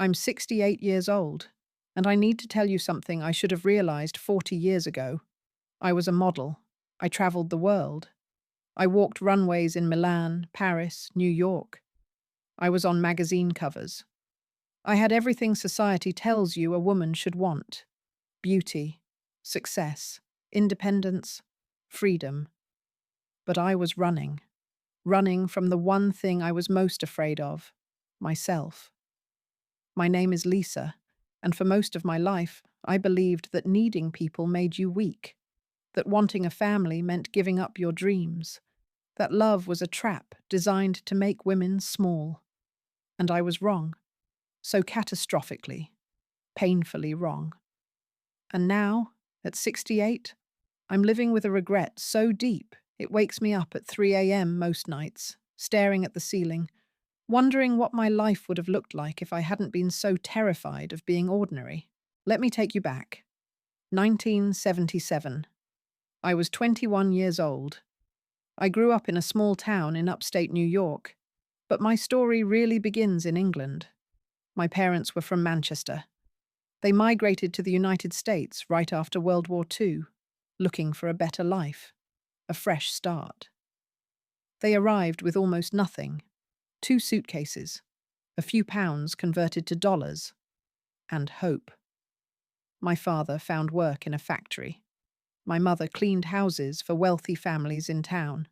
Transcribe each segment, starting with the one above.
I'm 68 years old, and I need to tell you something I should have realized 40 years ago. I was a model. I traveled the world. I walked runways in Milan, Paris, New York. I was on magazine covers. I had everything society tells you a woman should want: beauty, success, independence, freedom. But I was running from the one thing I was most afraid of: myself. My name is Lisa, and for most of my life, I believed that needing people made you weak, that wanting a family meant giving up your dreams, that love was a trap designed to make women small. And I was wrong, so catastrophically, painfully wrong. And now, at 68, I'm living with a regret so deep it wakes me up at 3 a.m. most nights, staring at the ceiling, wondering what my life would have looked like if I hadn't been so terrified of being ordinary. Let me take you back. 1977. I was 21 years old. I grew up in a small town in upstate New York, but my story really begins in England. My parents were from Manchester. They migrated to the United States right after World War II, looking for a better life, a fresh start. They arrived with almost nothing: 2 suitcases, a few pounds converted to dollars, and hope. My father found work in a factory. My mother cleaned houses for wealthy families in town.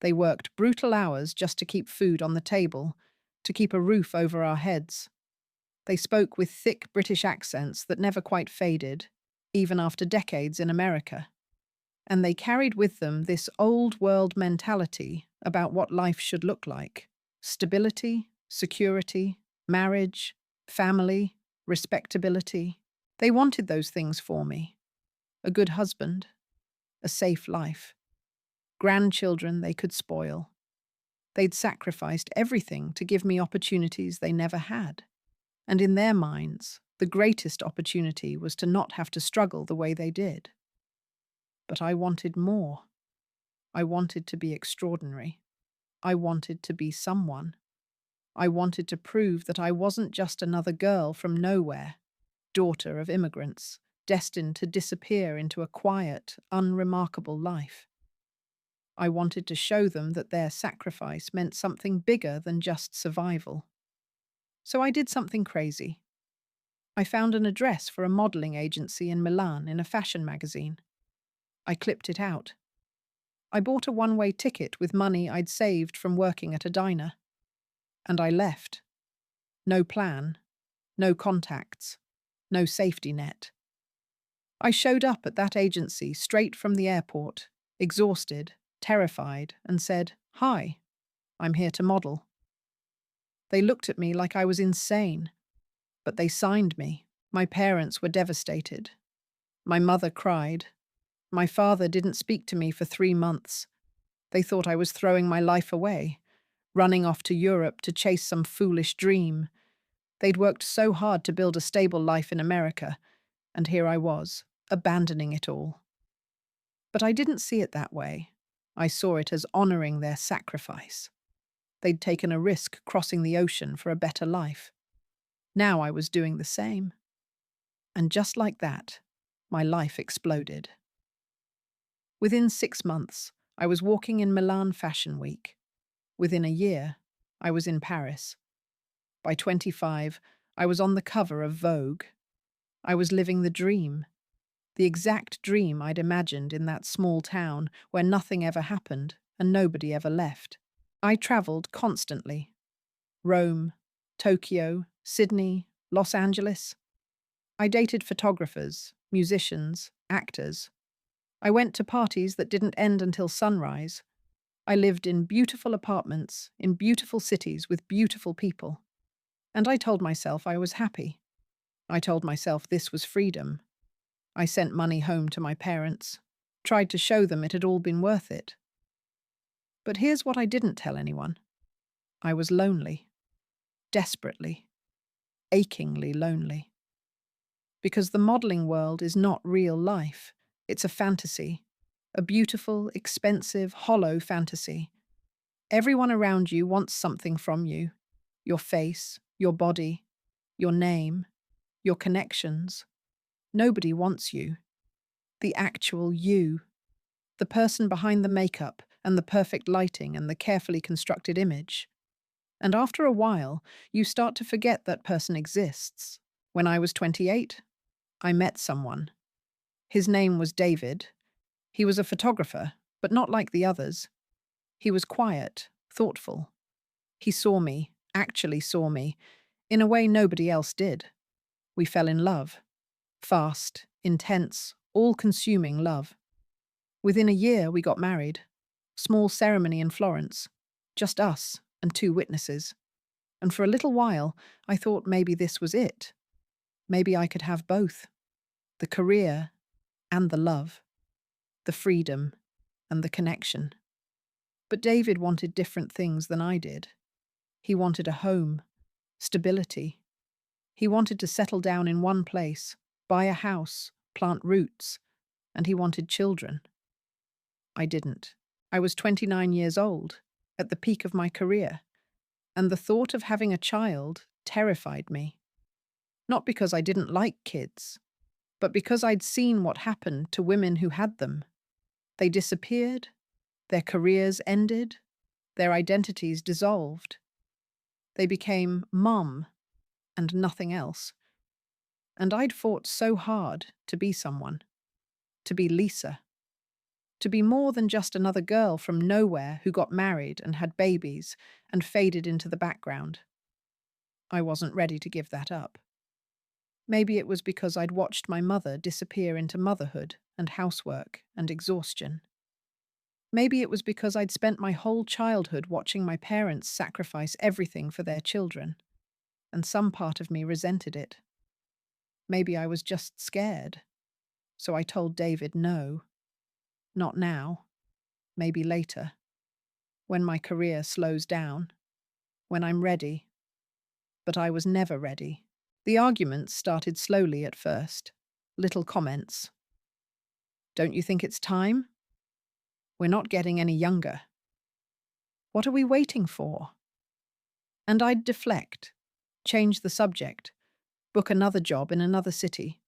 They worked brutal hours just to keep food on the table, to keep a roof over our heads. They spoke with thick British accents that never quite faded, even after decades in America. And they carried with them this old world mentality about what life should look like: stability, security, marriage, family, respectability. They wanted those things for me: a good husband, a safe life, grandchildren they could spoil. They'd sacrificed everything to give me opportunities they never had. And in their minds, the greatest opportunity was to not have to struggle the way they did. But I wanted more. I wanted to be extraordinary. I wanted to be someone. I wanted to prove that I wasn't just another girl from nowhere, daughter of immigrants, destined to disappear into a quiet, unremarkable life. I wanted to show them that their sacrifice meant something bigger than just survival. So I did something crazy. I found an address for a modeling agency in Milan in a fashion magazine. I clipped it out. I bought a one-way ticket with money I'd saved from working at a diner. And I left. No plan, no contacts, no safety net. I showed up at that agency straight from the airport, exhausted, terrified, and said, "Hi, I'm here to model." They looked at me like I was insane, but they signed me. My parents were devastated. My mother cried. My father didn't speak to me for 3 months. They thought I was throwing my life away, running off to Europe to chase some foolish dream. They'd worked so hard to build a stable life in America, and here I was, abandoning it all. But I didn't see it that way. I saw it as honoring their sacrifice. They'd taken a risk crossing the ocean for a better life. Now I was doing the same. And just like that, my life exploded. Within 6 months, I was walking in Milan Fashion Week. Within a year, I was in Paris. By 25, I was on the cover of Vogue. I was living the dream, the exact dream I'd imagined in that small town where nothing ever happened and nobody ever left. I traveled constantly: Rome, Tokyo, Sydney, Los Angeles. I dated photographers, musicians, actors. I went to parties that didn't end until sunrise. I lived in beautiful apartments, in beautiful cities with beautiful people. And I told myself I was happy. I told myself this was freedom. I sent money home to my parents, tried to show them it had all been worth it. But here's what I didn't tell anyone. I was lonely. Desperately, achingly lonely. Because the modeling world is not real life. It's a fantasy. A beautiful, expensive, hollow fantasy. Everyone around you wants something from you: your face, your body, your name, your connections. Nobody wants you. The actual you. The person behind the makeup and the perfect lighting and the carefully constructed image. And after a while, you start to forget that person exists. When I was 28, I met someone. His name was David. He was a photographer, but not like the others. He was quiet, thoughtful. He saw me, actually saw me, in a way nobody else did. We fell in love. Fast, intense, all-consuming love. Within a year, we got married. Small ceremony in Florence. Just us and two witnesses. And for a little while, I thought maybe this was it. Maybe I could have both. The career and the love. The freedom and the connection. But David wanted different things than I did. He wanted a home, stability. He wanted to settle down in one place, buy a house, plant roots, and he wanted children. I didn't. I was 29 years old, at the peak of my career, and the thought of having a child terrified me. Not because I didn't like kids, but because I'd seen what happened to women who had them. They disappeared, their careers ended, their identities dissolved. They became mum and nothing else. And I'd fought so hard to be someone, to be Lisa, to be more than just another girl from nowhere who got married and had babies and faded into the background. I wasn't ready to give that up. Maybe it was because I'd watched my mother disappear into motherhood and housework and exhaustion. Maybe it was because I'd spent my whole childhood watching my parents sacrifice everything for their children, and some part of me resented it. Maybe I was just scared, so I told David no. Not now. Maybe later. When my career slows down. When I'm ready. But I was never ready. The arguments started slowly at first. Little comments. Don't you think it's time? We're not getting any younger. What are we waiting for? And I'd deflect, change the subject, book another job in another city.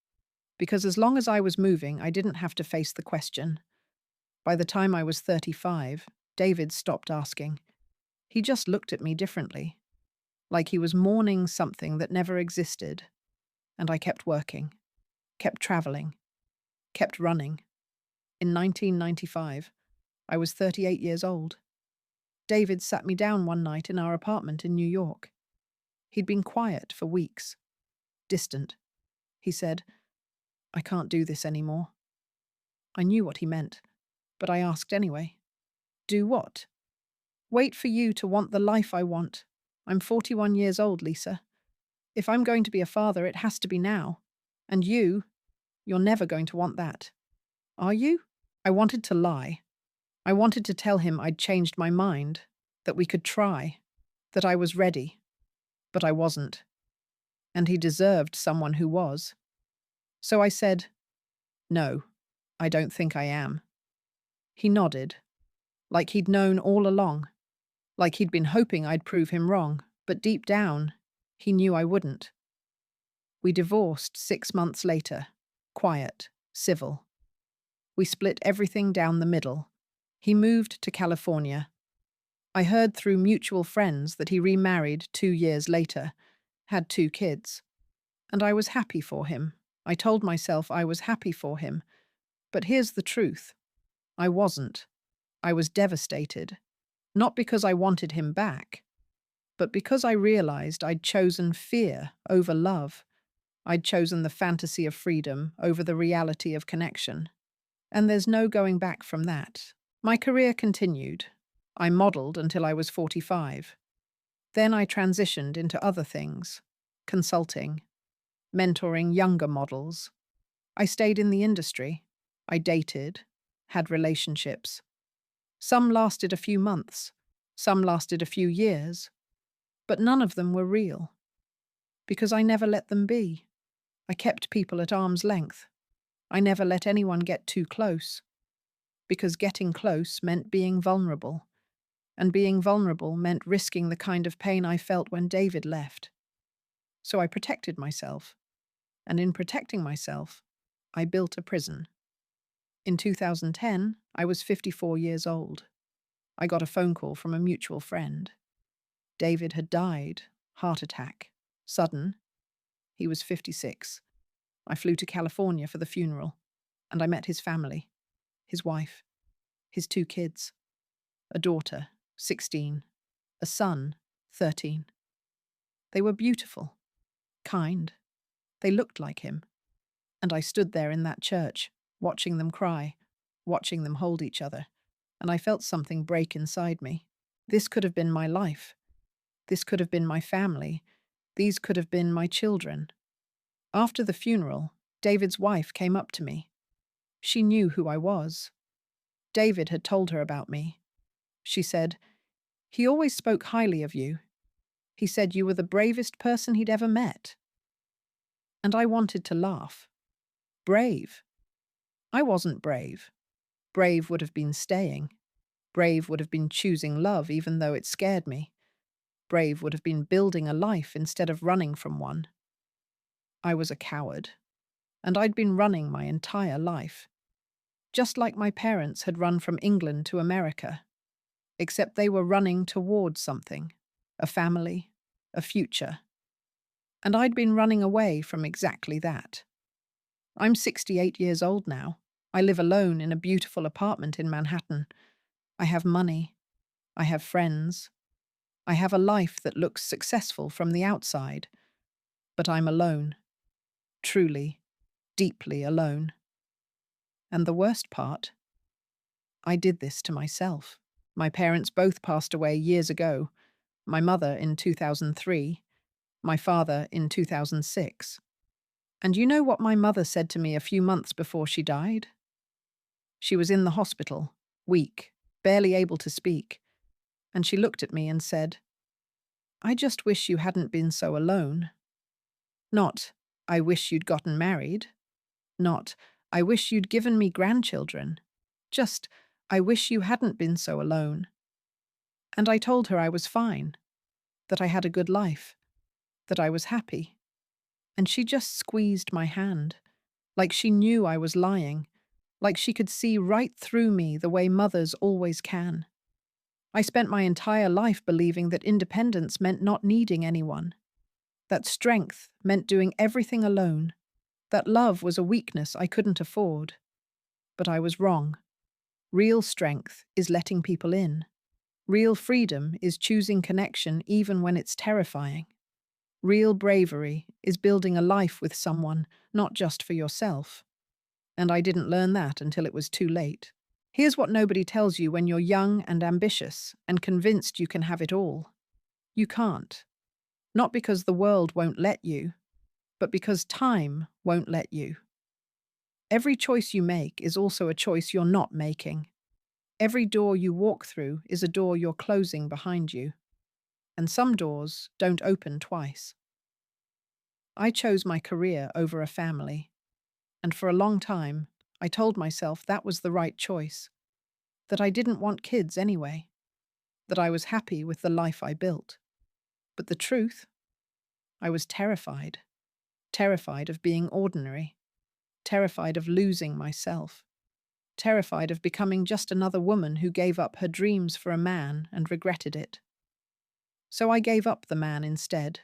Because as long as I was moving, I didn't have to face the question. By the time I was 35, David stopped asking. He just looked at me differently, like he was mourning something that never existed. And I kept working, kept traveling, kept running. In 1995, I was 38 years old. David sat me down one night in our apartment in New York. He'd been quiet for weeks, distant. He said, "I can't do this anymore." I knew what he meant, but I asked anyway. Do what? Wait for you to want the life I want. I'm 41 years old, Lisa. If I'm going to be a father, it has to be now. And you're never going to want that. Are you? I wanted to lie. I wanted to tell him I'd changed my mind, that we could try, that I was ready. But I wasn't. And he deserved someone who was. So I said, "No, I don't think I am." He nodded, like he'd known all along, like he'd been hoping I'd prove him wrong, but deep down, he knew I wouldn't. We divorced 6 months later, quiet, civil. We split everything down the middle. He moved to California. I heard through mutual friends that he remarried 2 years later, had 2 kids. And I was happy for him. I told myself I was happy for him. But here's the truth. I wasn't. I was devastated. Not because I wanted him back, but because I realized I'd chosen fear over love. I'd chosen the fantasy of freedom over the reality of connection. And there's no going back from that. My career continued. I modeled until I was 45. Then I transitioned into other things. Consulting. Mentoring younger models. I stayed in the industry. I dated. Had relationships. Some lasted a few months. Some lasted a few years. But none of them were real. Because I never let them be. I kept people at arm's length. I never let anyone get too close. Because getting close meant being vulnerable. And being vulnerable meant risking the kind of pain I felt when David left. So I protected myself. And in protecting myself, I built a prison. In 2010, I was 54 years old. I got a phone call from a mutual friend. David had died, heart attack, sudden. He was 56. I flew to California for the funeral, and I met his family, his wife, his 2 kids, a daughter, 16, a son, 13. They were beautiful, kind. They looked like him. And I stood there in that church, watching them cry, watching them hold each other, and I felt something break inside me. This could have been my life. This could have been my family. These could have been my children. After the funeral, David's wife came up to me. She knew who I was. David had told her about me. She said, "He always spoke highly of you. He said you were the bravest person he'd ever met." And I wanted to laugh. Brave? I wasn't brave. Brave would have been staying. Brave would have been choosing love even though it scared me. Brave would have been building a life instead of running from one. I was a coward. And I'd been running my entire life. Just like my parents had run from England to America. Except they were running towards something. A family. A future. And I'd been running away from exactly that. I'm 68 years old now. I live alone in a beautiful apartment in Manhattan. I have money. I have friends. I have a life that looks successful from the outside. But I'm alone. Truly, deeply alone. And the worst part? I did this to myself. My parents both passed away years ago. My mother in 2003. My father in 2006. And you know what my mother said to me a few months before she died? She was in the hospital, weak, barely able to speak, and she looked at me and said, "I just wish you hadn't been so alone." Not, "I wish you'd gotten married." Not, "I wish you'd given me grandchildren." Just, "I wish you hadn't been so alone." And I told her I was fine, that I had a good life, that I was happy. And she just squeezed my hand, like she knew I was lying, like she could see right through me the way mothers always can. I spent my entire life believing that independence meant not needing anyone, that strength meant doing everything alone, that love was a weakness I couldn't afford. But I was wrong. Real strength is letting people in. Real freedom is choosing connection even when it's terrifying. Real bravery is building a life with someone, not just for yourself. And I didn't learn that until it was too late. Here's what nobody tells you when you're young and ambitious and convinced you can have it all. You can't. Not because the world won't let you, but because time won't let you. Every choice you make is also a choice you're not making. Every door you walk through is a door you're closing behind you. And some doors don't open twice. I chose my career over a family. And for a long time, I told myself that was the right choice. That I didn't want kids anyway. That I was happy with the life I built. But the truth? I was terrified. Terrified of being ordinary. Terrified of losing myself. Terrified of becoming just another woman who gave up her dreams for a man and regretted it. So I gave up the man instead.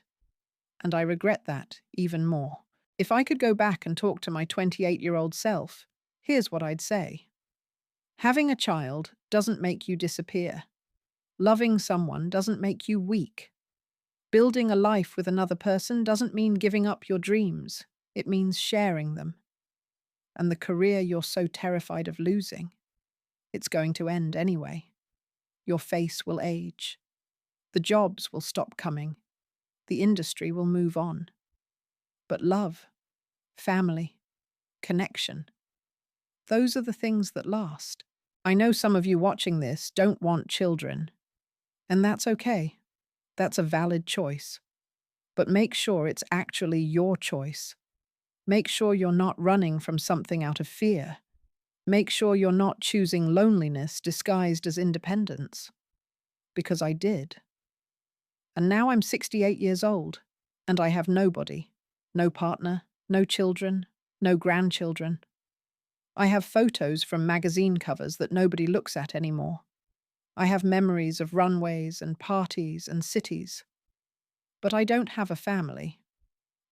And I regret that even more. If I could go back and talk to my 28-year-old self, here's what I'd say. Having a child doesn't make you disappear. Loving someone doesn't make you weak. Building a life with another person doesn't mean giving up your dreams. It means sharing them. And the career you're so terrified of losing, it's going to end anyway. Your face will age. The jobs will stop coming. The industry will move on. But love, family, connection, those are the things that last. I know some of you watching this don't want children. And that's okay. That's a valid choice. But make sure it's actually your choice. Make sure you're not running from something out of fear. Make sure you're not choosing loneliness disguised as independence. Because I did. And now I'm 68 years old. And I have nobody. No partner, no children, no grandchildren. I have photos from magazine covers that nobody looks at anymore. I have memories of runways and parties and cities. But I don't have a family.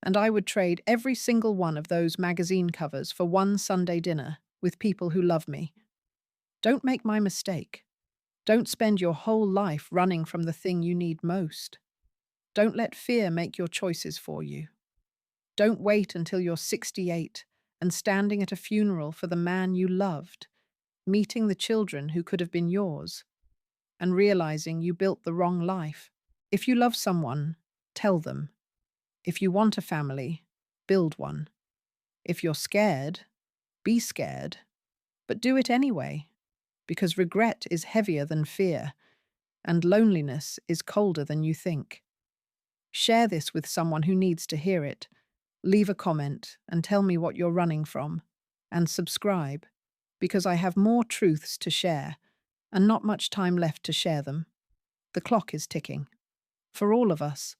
And I would trade every single one of those magazine covers for one Sunday dinner with people who love me. Don't make my mistake. Don't spend your whole life running from the thing you need most. Don't let fear make your choices for you. Don't wait until you're 68 and standing at a funeral for the man you loved, meeting the children who could have been yours, and realizing you built the wrong life. If you love someone, tell them. If you want a family, build one. If you're scared, be scared, but do it anyway, because regret is heavier than fear, and loneliness is colder than you think. Share this with someone who needs to hear it. Leave a comment and tell me what you're running from. And subscribe, because I have more truths to share, and not much time left to share them. The clock is ticking. For all of us.